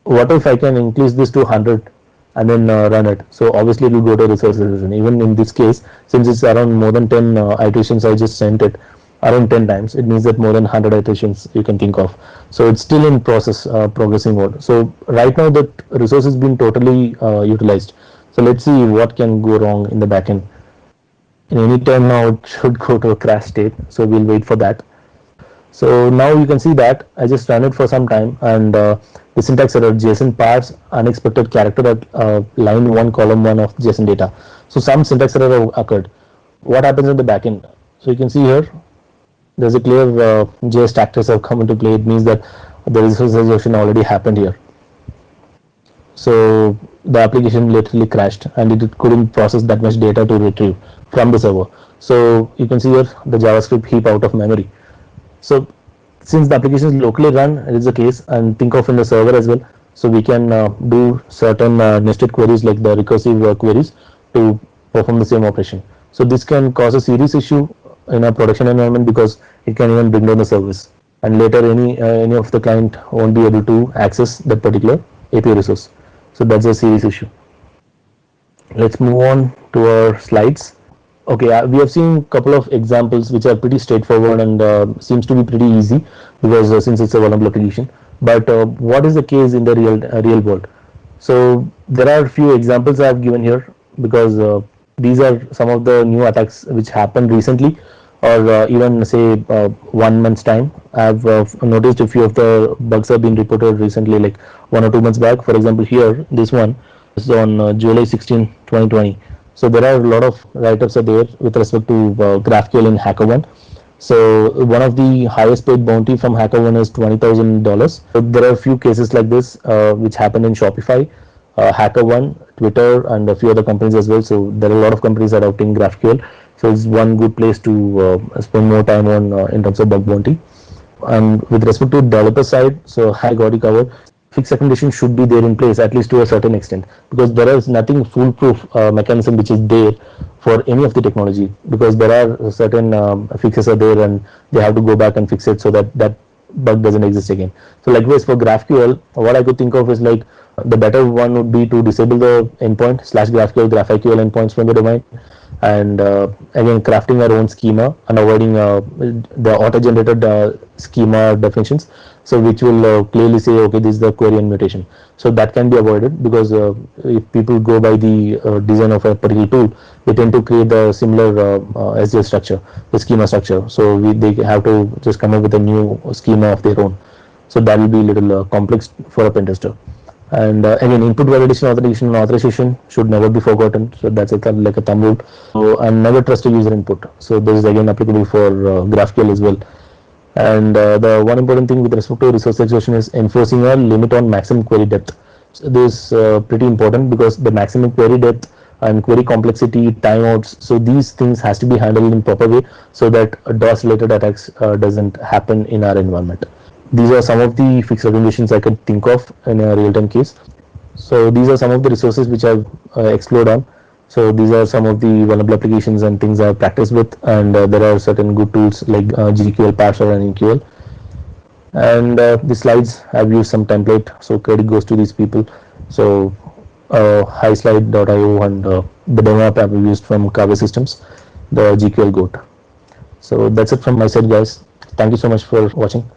what if I can increase this to 100 and then run it? So obviously it will go to resources. And even in this case, since it's around more than 10 iterations, I just sent it around 10 times. It means that more than 100 iterations you can think of. So it's still in process, progressing mode. So right now that resource has been totally utilized. So let's see what can go wrong in the backend. In any time now it should go to a crash state. So we'll wait for that. So now you can see that I just ran it for some time, and the syntax error, JSON parse unexpected character at line 1 column 1 of JSON data. So some syntax error occurred. What happens in the backend? So you can see here there's a clear JS tactics have come into play. It means that the resource exhaustion already happened here. So the application literally crashed, and it couldn't process that much data to retrieve from the server. So you can see here the JavaScript heap out of memory. So since the application is locally run, it is the case, and think of in the server as well. So we can do certain nested queries like the recursive queries to perform the same operation. So this can cause a serious issue in a production environment, because it can even bring down the service, and later any of the client won't be able to access that particular API resource. So that's a serious issue. Let's move on to our slides. Okay, we have seen a couple of examples which are pretty straightforward and seems to be pretty easy because since it's a vulnerable application. But what is the case in the real world? So there are a few examples I have given here because these are some of the new attacks which happened recently, or even say 1 month's time. I've noticed a few of the bugs have been reported recently, like 1 or 2 months back. For example, here this one is on July 16, 2020. So there are a lot of write-ups are there with respect to GraphQL in HackerOne. So one of the highest paid bounty from HackerOne is $20,000. So there are a few cases like this which happened in Shopify, HackerOne, Twitter, and a few other companies as well. So there are a lot of companies adopting GraphQL. So it's one good place to spend more time on in terms of bug bounty. And with respect to developer side, so I got it covered. Fixed recommendation should be there in place at least to a certain extent, because there is nothing foolproof mechanism which is there for any of the technology, because there are certain fixes are there and they have to go back and fix it so that that bug doesn't exist again. So likewise for GraphQL, what I could think of is like the better one would be to disable the endpoint slash GraphQL GraphQL endpoints from the domain, and again crafting our own schema and avoiding the auto-generated schema definitions, so which will clearly say okay, this is the query and mutation. So that can be avoided, because if people go by the design of a particular tool, they tend to create the similar SQL structure, the schema structure. So they have to just come up with a new schema of their own. So that will be a little complex for a pen tester. And again, input validation, authentication, and authorization should never be forgotten. So that's like a thumb rule. So, and never trust a user input. So this is again applicable for GraphQL as well. And the one important thing with respect to resource exhaustion is enforcing a limit on maximum query depth. So this is pretty important, because the maximum query depth and query complexity, timeouts, so these things has to be handled in proper way so that DOS related attacks doesn't happen in our environment. These are some of the fixed recommendations I could think of in a real-time case. So these are some of the resources which I've explored on. So these are some of the vulnerable applications and things I've practiced with, and there are certain good tools like GQL, Parser, and EQL. And the slides I've used some template, so credit goes to these people. So highslide.io and the demo app I've used from Kave Systems, the GQL Goat. So that's it from my side, guys. Thank you so much for watching.